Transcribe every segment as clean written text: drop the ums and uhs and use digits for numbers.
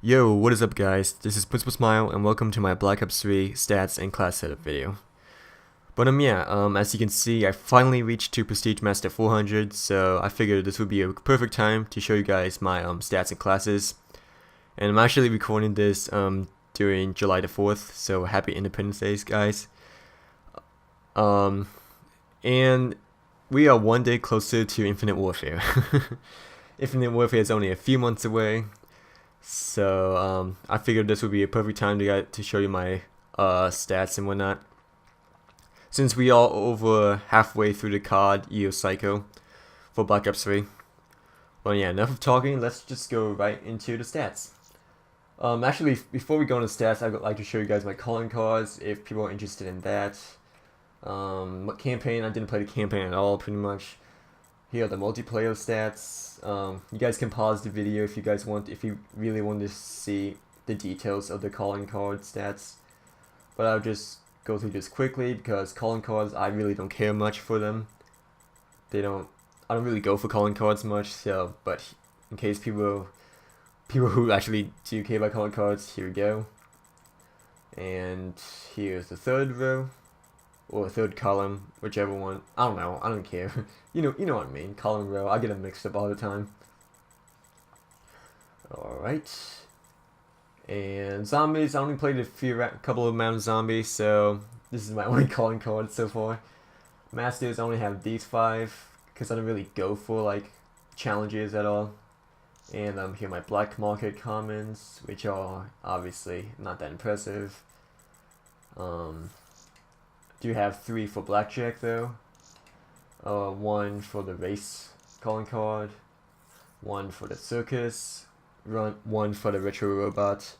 Yo, what is up guys? This is Principal Smile and welcome to my Black Ops 3 stats and class setup video. As you can see, I finally reached to Prestige Master 400, so I figured this would be a perfect time to show you guys my stats and classes. And I'm actually recording this during July the 4th, so happy Independence Day, guys. And we are one day closer to Infinite Warfare. Infinite Warfare is only a few months away. So I figured this would be a perfect time to show you my stats and whatnot. Since we are over halfway through the COD year cycle for Black Ops 3. Well, yeah, enough of talking. Let's just go right into the stats. Actually, before we go into stats, I would like to show you guys my calling cards if people are interested in that. What campaign? I didn't play the campaign at all, pretty much. Here are the multiplayer stats. You guys can pause the video if you guys want, if you really want to see the details of the calling card stats. But I'll just go through this quickly because calling cards, I really don't care much for them. I don't really go for calling cards much. So, but in case people who actually do care about calling cards, here we go. And here's the third row. Or third column, whichever one. I don't know. I don't care. you know what I mean. Column, row. I get them mixed up all the time. All right. And zombies. I only played a couple of amount of zombies, so this is my only calling card so far. Masters, I only have these 5 because I don't really go for like challenges at all. And here are my black market commons, which are obviously not that impressive. Do have 3 for blackjack though. 1 for the race calling card, 1 for the circus, 1 for the retro robot,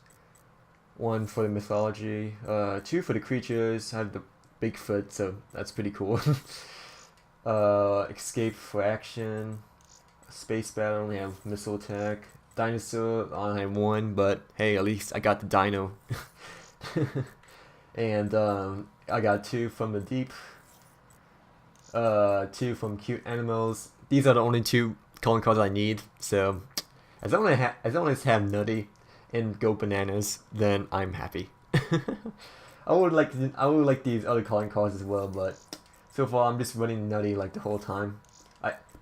1 for the mythology, 2 for the creatures. I have the Bigfoot, so that's pretty cool. Escape for action, space battle. I only have missile attack. Dinosaur, I only have 1, but hey, at least I got the dino. And I got 2 from the deep, 2 from cute animals. These are the only 2 calling cards I need. So as long as I have nutty and go bananas, then I'm happy. I would like these other calling cards as well, but so far I'm just running nutty like the whole time.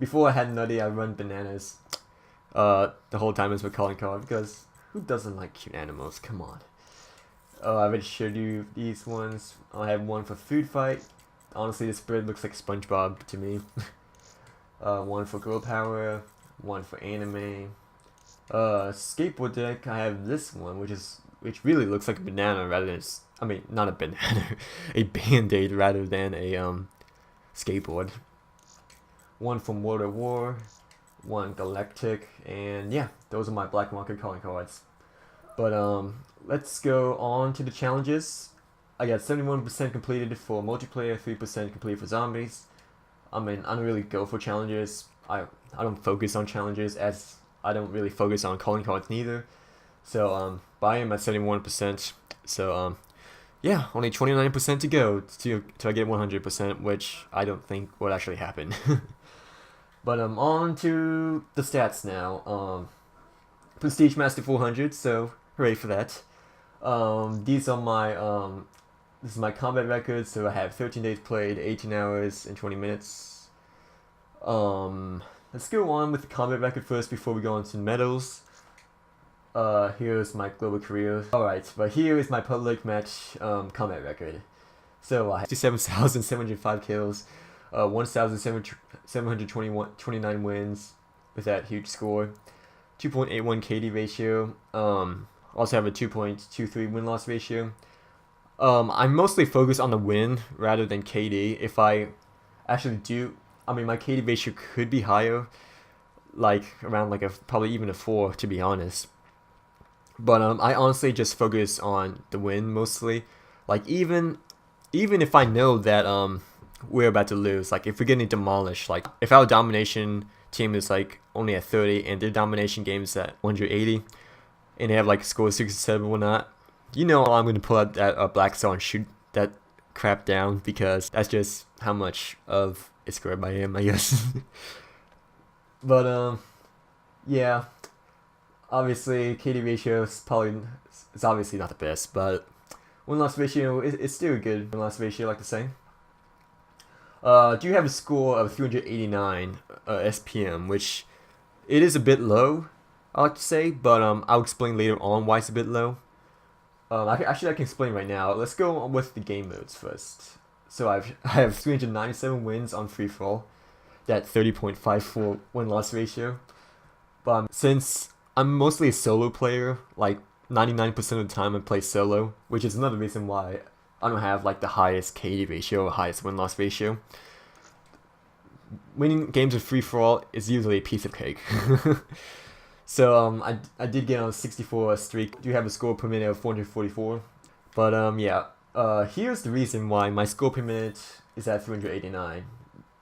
Before I had nutty, I run bananas the whole time as my calling card because who doesn't like cute animals? Come on. I already showed you these ones. I have 1 for food fight. Honestly, this bird looks like SpongeBob to me. 1 for girl power. 1 for anime. Skateboard deck. I have this one, which really looks like a banana rather than not a banana, a band-aid rather than a skateboard. 1 from World at War. 1 galactic, and yeah, those are my black market calling cards. But let's go on to the challenges. I got 71% completed for multiplayer, 3% completed for zombies. I don't really go for challenges. I don't focus on challenges as I don't really focus on calling cards neither. So but I am at 71%. So yeah, only 29% to go till I get 100%, which I don't think will actually happen. But on to the stats now. Prestige Master 400, so hooray for that. These are my this is my combat record, so I have 13 days played, 18 hours and 20 minutes. Let's go on with the combat record first before we go on to medals. Here's my global career. Alright, but here is my public match combat record. So I have 57,705 kills, 1,729 wins with that huge score. 2.81 KD ratio. Also have a 2.23 win-loss ratio. I mostly focus on the win rather than KD. If I actually do, my KD ratio could be higher, like around probably even a 4 to be honest. But I honestly just focus on the win mostly. Like even if I know that we're about to lose, like if we're getting demolished, like if our domination team is like only at 30 and their domination game is at 180 and they have like score 67 or whatnot, you know I'm going to pull out that black star and shoot that crap down because that's just how much of a scrub I am, I guess. But yeah, Obviously, KD ratio is probably it's obviously not the best, but win-loss ratio is still a good win-loss ratio, I like to say. Do you have a score of 389 SPM, which it is a bit low, I like to say, but I'll explain later on why it's a bit low. Actually, I can explain right now. Let's go with the game modes first. So I have 397 wins on free for all, that 30.54 win-loss ratio. But since I'm mostly a solo player, like 99% of the time I play solo, which is another reason why I don't have like the highest KD ratio or highest win-loss ratio. Winning games of free-for-all is usually a piece of cake. So I did get on a 64 streak. Do have a score per minute of 444. But yeah, here's the reason why my score per minute is at 389.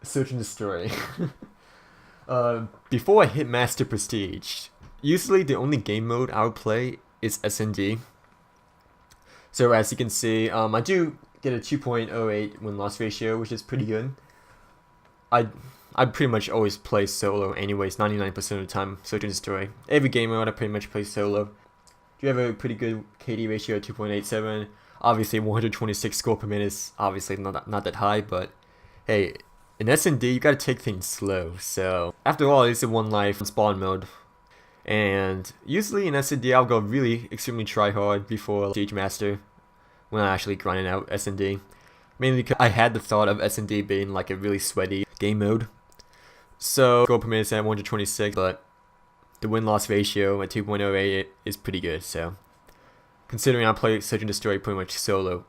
Search and Destroy. Before I hit Master Prestige, usually the only game mode I would play is SND. So as you can see, I do get a 2.08 win-loss ratio, which is pretty good. I pretty much always play solo anyways, 99% of the time, Search and Destroy. Every game mode I pretty much play solo. You have a pretty good KD ratio of 2.87. Obviously 126 score per minute is obviously not that high, but hey, in S&D you gotta take things slow, so after all it's a one life spawn mode. And usually in S&D I'll go really extremely try hard before Siege Master when I'm actually grinding out S&D. Mainly because I had the thought of S&D being like a really sweaty game mode. So score per minute is at 126, but the win-loss ratio at 2.08 is pretty good, so considering I play Search and Destroy pretty much solo.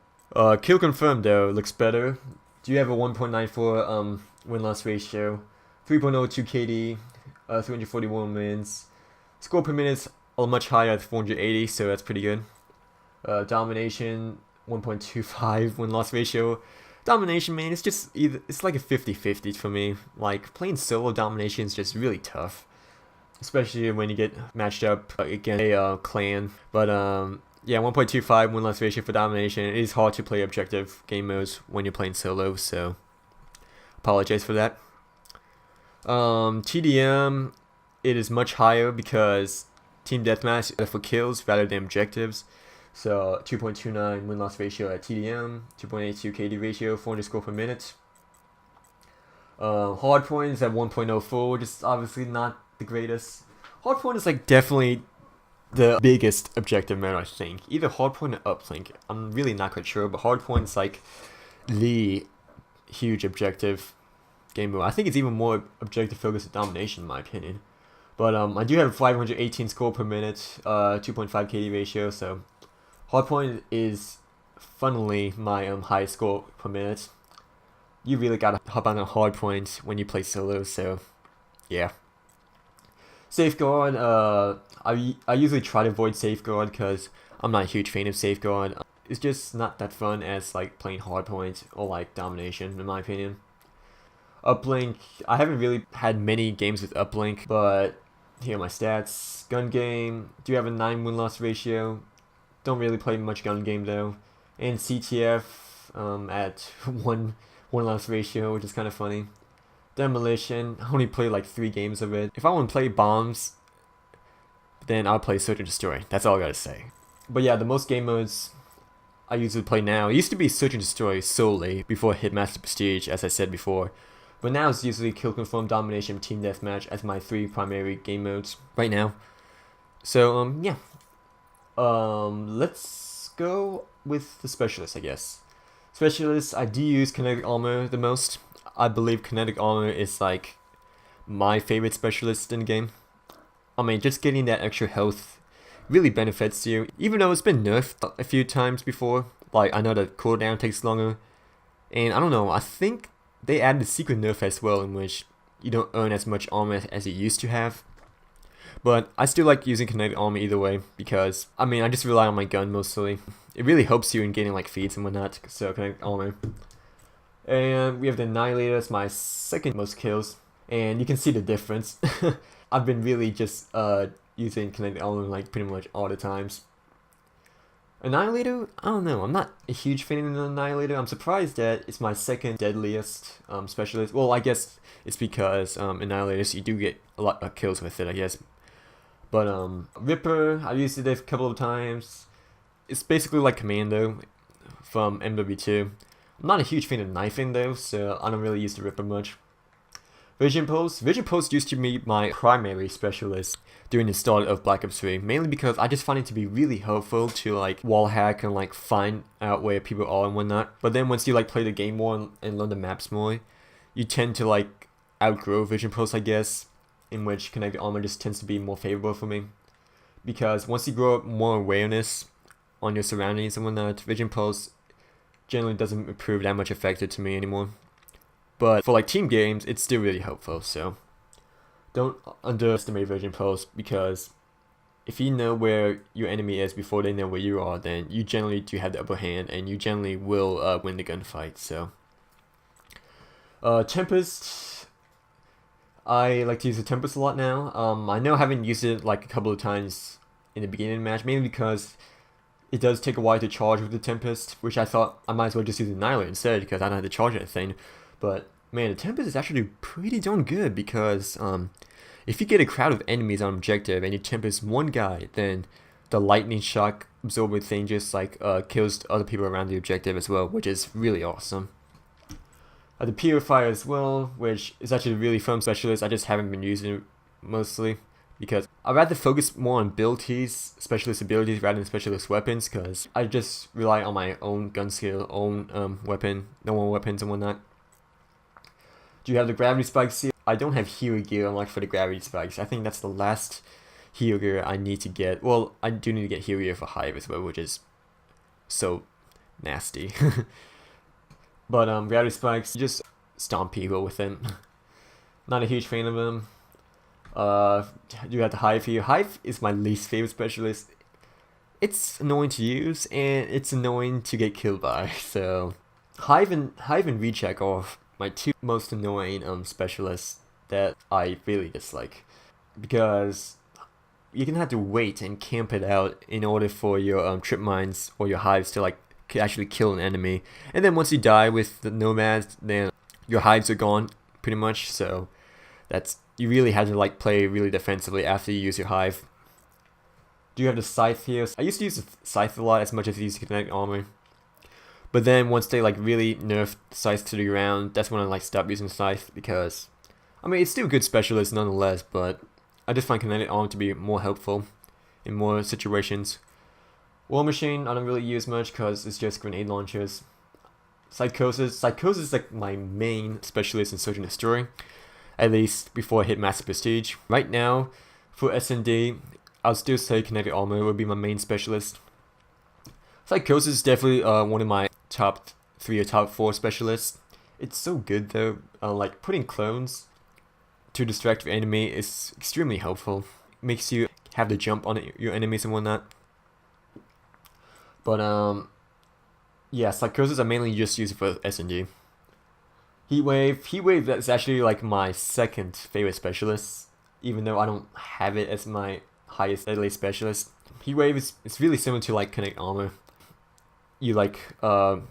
Kill confirmed though looks better. Do you have a 1.94 win-loss ratio, 3.02 KD, 341 wins. Score per minute is much higher at 480, so that's pretty good. Domination 1.25 win-loss ratio. Domination, man, it's just it's like a 50-50 for me. Like playing solo domination is just really tough, especially when you get matched up against a clan. But yeah, 1.25 win-loss ratio for domination. It is hard to play objective game modes when you're playing solo, so apologize for that. TDM, it is much higher because team deathmatch for kills rather than objectives. So 2.29 win-loss ratio at TDM, 2.82 KD ratio, 400 score per minute. Hardpoint is at 1.04, which is obviously not the greatest. Hardpoint is like definitely the biggest objective mode, I think. Either hardpoint or uplink. I'm really not quite sure, but hardpoint is like the huge objective game mode. I think it's even more objective focused than domination, in my opinion. But I do have 518 score per minute, 2.5 KD ratio, so hardpoint is funnily my highest score per minute. You really gotta hop on a hardpoint when you play solo, so yeah. Safeguard, I usually try to avoid Safeguard because I'm not a huge fan of Safeguard. It's just not that fun as like playing hardpoint or like domination, in my opinion. Uplink, I haven't really had many games with Uplink, but here are my stats. Gun game, do have a 9 win-loss ratio. Don't really play much gun game though. And CTF at 1 win-loss ratio, which is kind of funny. Demolition, I only play like 3 games of it. If I want to play bombs, then I'll play Search and Destroy. That's all I gotta say. But yeah, the most game modes I usually play now, it used to be Search and Destroy solely before I hit Master Prestige, as I said before. But now it's usually Kill Confirm, Domination, Team Deathmatch as my 3 primary game modes right now. So yeah. Let's go with the Specialist, I guess. Specialist, I do use Kinetic Armor the most. I believe Kinetic Armor is like my favorite Specialist in the game. I mean, just getting that extra health really benefits you. Even though it's been nerfed a few times before. Like, I know the cooldown takes longer. And I don't know, I think they added a secret nerf as well in which you don't earn as much armor as you used to have. But I still like using Kinetic Armor either way because, I mean, I just rely on my gun mostly. It really helps you in getting like feeds and whatnot, so Kinetic Armor. And we have the Annihilator as my second most kills. And you can see the difference. I've been really just using Kinetic Armor like pretty much all the times. Annihilator, I don't know, I'm not a huge fan of the Annihilator. I'm surprised that it's my second deadliest specialist. Well, I guess it's because Annihilators, you do get a lot of kills with it, I guess. But Ripper, I've used it a couple of times. It's basically like Commando from MW2. I'm not a huge fan of knifing though, so I don't really use the Ripper much. Vision Pulse. Vision Pulse used to be my primary specialist during the start of Black Ops 3, mainly because I just find it to be really helpful to like wall hack and like find out where people are and whatnot. But then once you like play the game more and learn the maps more, you tend to like outgrow Vision Pulse, I guess, in which Kinetic Armor just tends to be more favorable for me. Because once you grow up more awareness on your surroundings and whatnot, Vision Pulse generally doesn't prove that much effective to me anymore. But for like team games, it's still really helpful, so don't underestimate Vision Pulse, because if you know where your enemy is before they know where you are, then you generally do have the upper hand, and you generally will win the gunfight. So Tempest, I like to use the Tempest a lot now. I know I haven't used it like a couple of times in the beginning of the match, mainly because it does take a while to charge with the Tempest, which I thought I might as well just use the Annihilator instead, because I don't have to charge anything. But man, the Tempest is actually pretty darn good, because if you get a crowd of enemies on objective and you Tempest one guy, then the lightning shock absorber thing just like kills other people around the objective as well, which is really awesome. The Purifier as well, which is actually a really fun specialist. I just haven't been using it mostly because I'd rather focus more on abilities, specialist abilities, rather than specialist weapons, because I just rely on my own gun skill, own weapon, normal weapons and whatnot. Do you have the gravity spikes here? I don't have hero gear unlocked for the gravity spikes. I think that's the last hero gear I need to get. Well, I do need to get hero gear for Hive as well, which is so nasty. But gravity spikes, just stomp people with them. Not a huge fan of them. You have the Hive here. Hive is my least favorite specialist. It's annoying to use, and it's annoying to get killed by. So Hive and Recheck are my two most annoying specialists that I really dislike, because you're gonna have to wait and camp it out in order for your trip mines or your hives to like actually kill an enemy, and then once you die with the nomads, then your hives are gone pretty much. So you really have to like play really defensively after you use your hive. Do you have the Scythe here? I used to use the Scythe a lot, as much as I used Kinetic Armor. But then once they like really nerfed Scythe to the ground, that's when I like stopped using Scythe, because I mean it's still a good specialist nonetheless, but I just find Kinetic Armor to be more helpful in more situations. War Machine I don't really use much because it's just grenade launchers. Psychosis is like my main specialist in Search and Destroy, at least before I hit Master Prestige. Right now, for S&D, I'll still say Kinetic Armor would be my main specialist. Psychosis is definitely one of my top 3 or top 4 specialists. It's so good though. Like putting clones to distract your enemy is extremely helpful. Makes you have the jump on your enemies and whatnot. But yeah, Psychosis I mainly just use it for S&D. Heatwave that's actually like my second favorite specialist, even though I don't have it as my highest deadly specialist. Heatwave is really similar to like Kinetic Armor. You like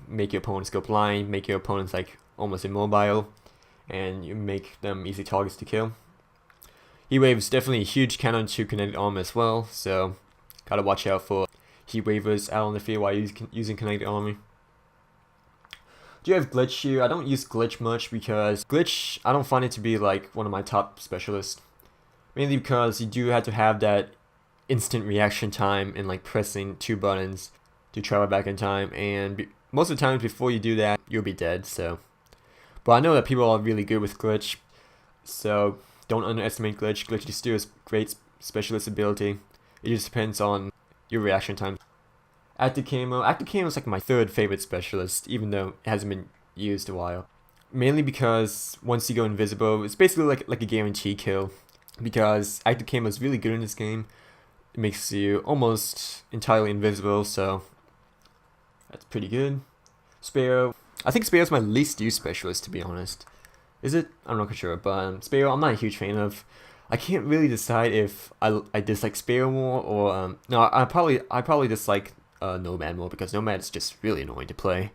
make your opponents go blind, make your opponents like almost immobile, and you make them easy targets to kill. Heatwave is definitely a huge counter to Kinetic Armor as well, so gotta watch out for Heatwavers out on the field while using Kinetic Armor. Do you have Glitch here? I don't use Glitch much, because Glitch, I don't find it to be like one of my top specialists. Mainly because you do have to have that instant reaction time and like pressing 2 buttons to travel back in time, and most of the times before you do that, you'll be dead. So, but I know that people are really good with Glitch, so don't underestimate Glitch. Glitch is still a great specialist ability. It just depends on your reaction time. Active Camo is like my 3rd favorite specialist, even though it hasn't been used a while. Mainly because once you go invisible, it's basically like a guaranteed kill. Because Active Camo is really good in this game. It makes you almost entirely invisible, so that's pretty good. Sparrow, I think Sparrow's my least used specialist, to be honest. Is it? I'm not sure, but Sparrow I'm not a huge fan of. I can't really decide if I dislike Sparrow more, or no, I probably dislike Nomad more, because Nomad is just really annoying to play.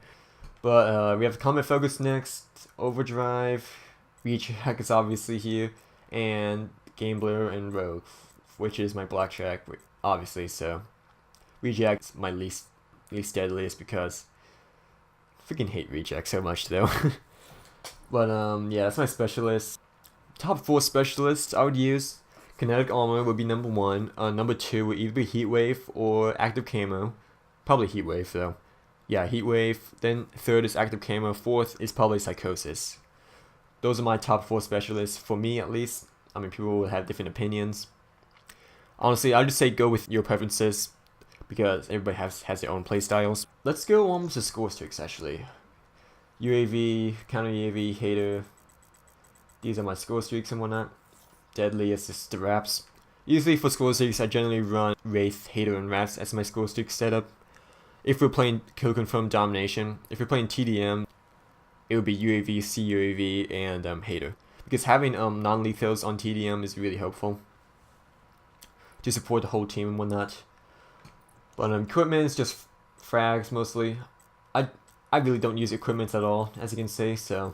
But we have Combat Focus next, Overdrive, Recheck is obviously here, and Gambler and Rogue which is my blackjack, obviously. So reject's my least deadliest because I freaking hate reject so much though. But yeah, that's my specialist. Top 4 specialists I would use. Kinetic armor would be number 1. Number 2 would either be heat wave or active camo. Probably heat wave though. Yeah, heat wave. Then 3rd is active camo. 4th is probably psychosis. Those are my top 4 specialists for me at least. I mean, people will have different opinions. Honestly, I'd just say go with your preferences because everybody has their own playstyles. Let's go on to score streaks actually. UAV, counter UAV, hater. These are my score streaks and whatnot. Deadly assist the wraps. Usually for score streaks, I generally run Wraith, Hater, and Wraps as my score streak setup. If we're playing Kill Confirm Domination, if we're playing TDM, it would be UAV, CUAV, and Hater. Because having non-lethals on TDM is really helpful to support the whole team and whatnot. But equipment is just frags mostly. I really don't use equipment at all, as you can see, so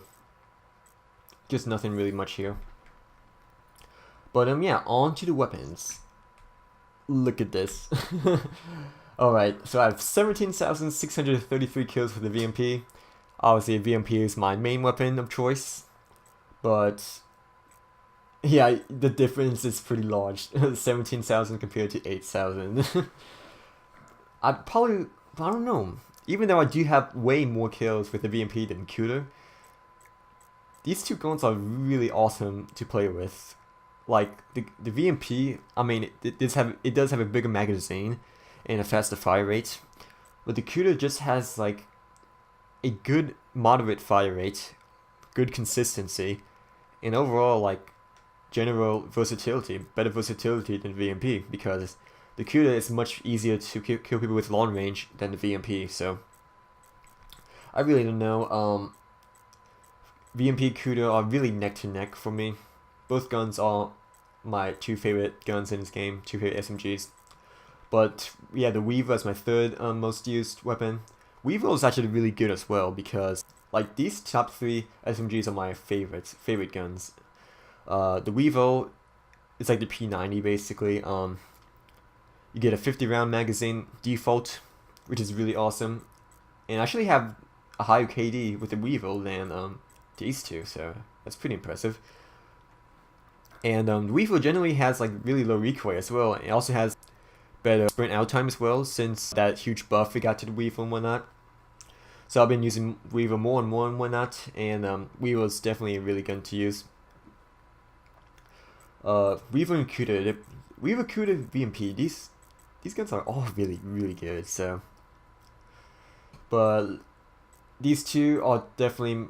just nothing really much here. But yeah, on to the weapons. Look at this. Alright, so I have 17,633 kills for the VMP. Obviously, VMP is my main weapon of choice. But yeah, the difference is pretty large. 17,000 compared to 8,000. I don't know. Even though I do have way more kills with the VMP than Cuter, these two guns are really awesome to play with. Like the VMP, I mean, it does have a bigger magazine and a faster fire rate, but the Cuter just has like a good moderate fire rate, good consistency, and overall like general versatility, better versatility than VMP because the Cuter is much easier to kill people with long range than the VMP. So I really don't know. VMP Cuter are really neck to neck for me. Both guns are my 2 favorite guns in this game, 2 favorite SMGs. But yeah, the Weaver is my 3rd most used weapon. Weaver is actually really good as well because like these top 3 SMGs are my favorite guns. The Weaver is like the P90 basically. You get a 50 round magazine default, which is really awesome, and I actually have a higher KD with the Weaver than these two, so that's pretty impressive. And the Weaver generally has like really low recoil as well. It also has better sprint out time as well since that huge buff we got to the Weaver and whatnot. So I've been using Weaver more and more and whatnot, and Weaver is definitely a really good to use. Weaver and Cuter, Weaver, Cuter, VMP, these guns are all really good. So, but these two are definitely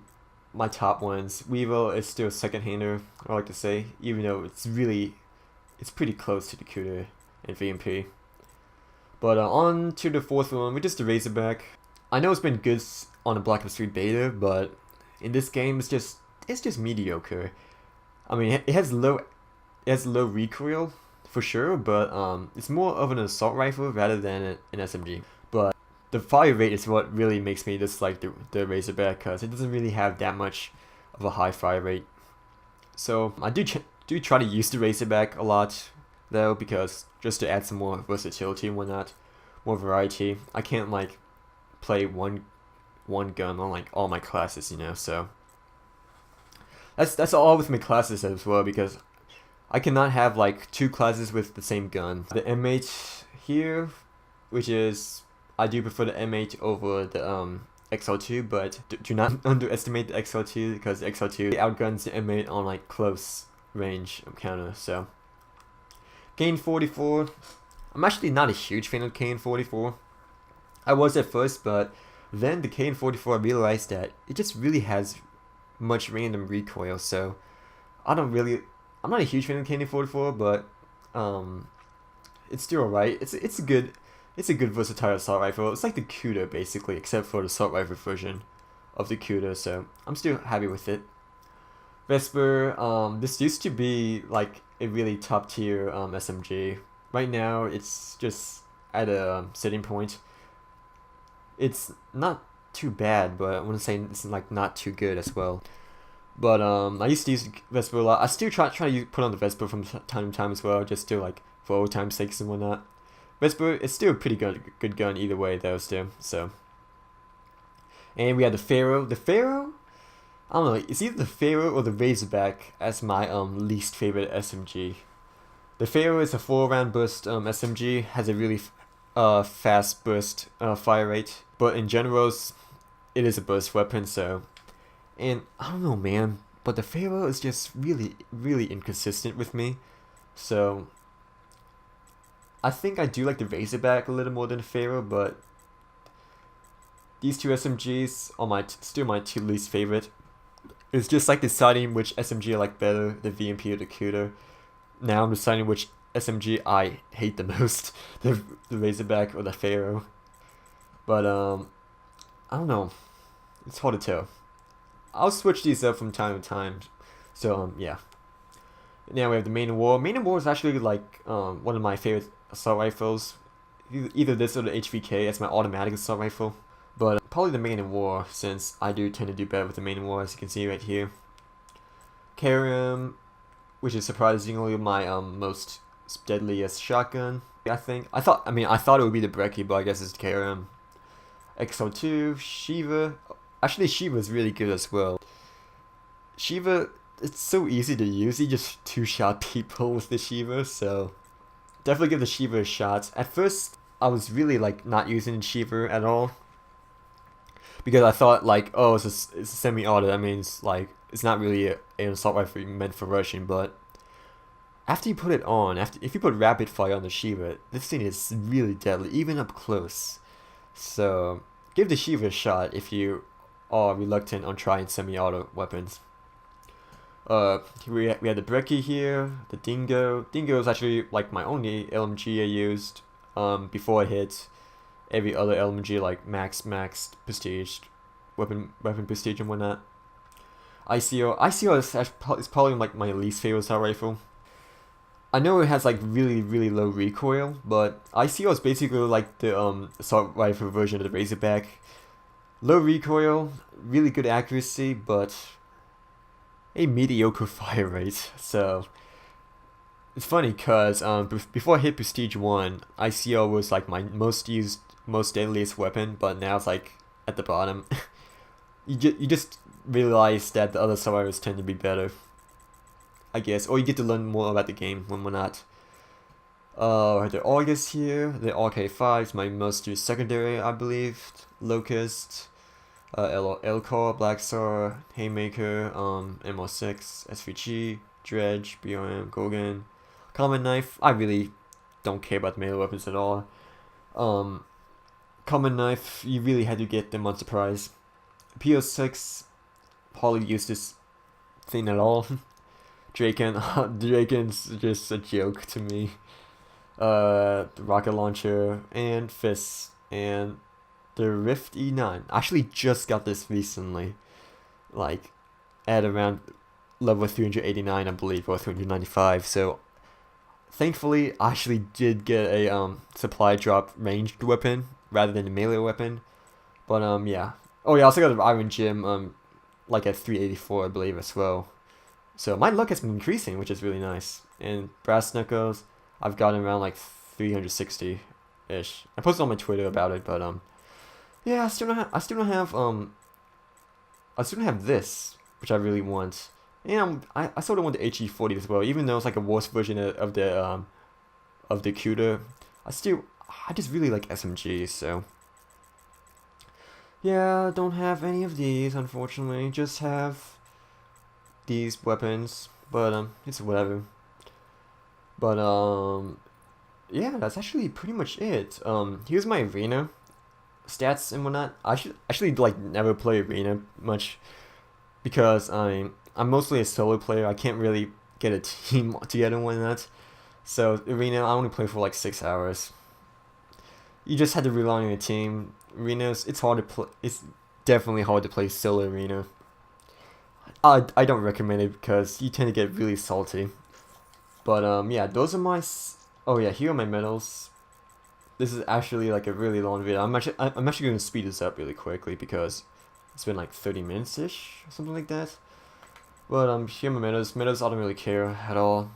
my top ones. Weaver is still a second hander, I like to say, even though it's pretty close to the Cuter and VMP. But on to the 4th one, which is the Razorback. I know it's been good on the Black Ops 3 beta, but in this game it's just mediocre. I mean, it has low recoil for sure, but it's more of an assault rifle rather than an SMG. But the fire rate is what really makes me dislike the Razorback because it doesn't really have that much of a high fire rate. So I do try to use the Razorback a lot though, because just to add some more versatility and whatnot, more variety. I can't like play one gun on like all my classes, you know. So that's all with my classes as well, because I cannot have like 2 classes with the same gun. The M8 here, which is, I do prefer the M8 over the XL2, but do not underestimate the XL2 because the XL2 outguns the M8 on like close range counter. So KN-44, I'm actually not a huge fan of KN-44. I was at first, but then the KN-44 I realized that it just really has much random recoil. So I'm not a huge fan of KN-44, but it's still alright. It's a good versatile assault rifle. It's like the Cuter basically, except for the assault rifle version of the Cuter. So I'm still happy with it. Vesper, this used to be like a really top tier SMG. Right now it's just at a setting point. It's not too bad, but I want to say it's like not too good as well. But I used to use Vesper a lot. I still try to put on the Vesper from time to time as well, just to like for old time's sakes and whatnot. Vesper is still a pretty good gun either way though still. So, and we have the Pharaoh. The Pharaoh, I don't know, it's either the Pharaoh or the Razorback as my least favorite SMG. The Pharaoh is a 4-round burst SMG, has a really fast burst fire rate, but in general it is a burst weapon. So, and I don't know, man, but the Pharaoh is just really inconsistent with me. So I think I do like the Razorback a little more than the Pharaoh, but these two SMGs are still my two least favorite. It's just like deciding which SMG I like better, the VMP or the Cuda. Now I'm deciding which SMG I hate the most, the Razorback or the Pharaoh. But I don't know, it's hard to tell. I'll switch these up from time to time. So yeah. Now we have the Main War. Main War is actually like one of my favorite assault rifles. Either this or the HVK as my automatic assault rifle. But probably the Main War, since I do tend to do better with the Main War, as you can see right here. Karam, which is surprisingly my most deadliest shotgun, I think. I thought it would be the Brecci, but I guess it's Karam. XO2, Shiva. Actually, Shiva is really good as well. Shiva, it's so easy to use. You just two-shot people with the Shiva, so definitely give the Shiva a shot. At first, I was really like not using Shiva at all, because I thought like, oh, it's a semi-auto. That means like it's not really an assault rifle meant for rushing. But after you put it on, if you put rapid fire on the Shiva, this thing is really deadly, even up close. So give the Shiva a shot if you are reluctant on trying semi-auto weapons. We had the Brecci here, the Dingo. Dingo is actually like my only LMG I used before I hit every other LMG like max prestige, weapon prestige and whatnot. ICO is probably like my least favorite assault rifle. I know it has like really low recoil, but ICO is basically like the assault rifle version of the Razorback. Low recoil, really good accuracy, but a mediocre fire rate. So it's funny because before I hit Prestige 1, ICO was like my most deadliest weapon, but now it's like at the bottom. you just realize that the other survivors tend to be better, I guess, or you get to learn more about the game when we're not. The August here, the RK5 is my most used secondary, I believe. Locust, Elcor, Black Star, Haymaker, MO6, SVG, Dredge, BRM, Gogan, Common Knife. I really don't care about the melee weapons at all. Common Knife, you really had to get them on surprise. PO6, hardly used this thing at all. Draken's just a joke to me. The rocket launcher and fists and the Rift E9. I actually just got this recently, like at around level 389, I believe, or 395. So thankfully, I actually did get a supply drop ranged weapon rather than a melee weapon. But yeah. Oh yeah, I also got the Iron Gem like at 384, I believe, as well. So my luck has been increasing, which is really nice. And Brass Knuckles, I've gotten around like 360-ish. I posted on my Twitter about it, but yeah, I still don't have this, which I really want. And I sort of want the HE40 as well, even though it's like a worse version of the Cuda. I just really like SMGs, so yeah, don't have any of these, unfortunately. Just have these weapons, but it's whatever. But yeah, that's actually pretty much it. Here's my arena stats and whatnot. I should actually like never play arena much because I'm mostly a solo player. I can't really get a team together and whatnot. So arena, I only play for like 6 hours. You just had to rely on your team. Arenas, it's hard to play. It's definitely hard to play solo arena. I don't recommend it because you tend to get really salty. But yeah, those are my. Oh yeah, here are my medals. This is actually like a really long video. I'm actually going to speed this up really quickly because it's been like 30 minutes ish or something like that. But here are my medals. Medals I don't really care at all.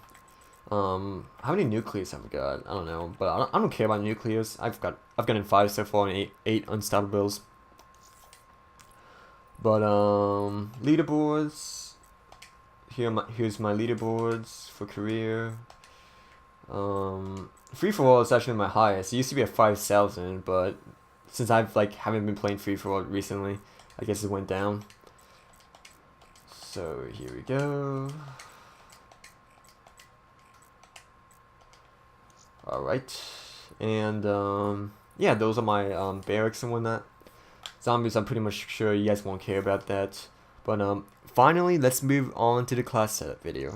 How many nucleus have I got? I don't know, but I don't care about nucleus. I've gotten 5 so far and eight unstoppables. But leaderboards. Here's my leaderboards for career. Free for all is actually my highest. It used to be at 5,000, but since I've haven't been playing free for all recently, I guess it went down. So here we go. Alright, and yeah, those are my barracks and whatnot. Zombies, I'm pretty much sure you guys won't care about that. But finally, let's move on to the class setup video.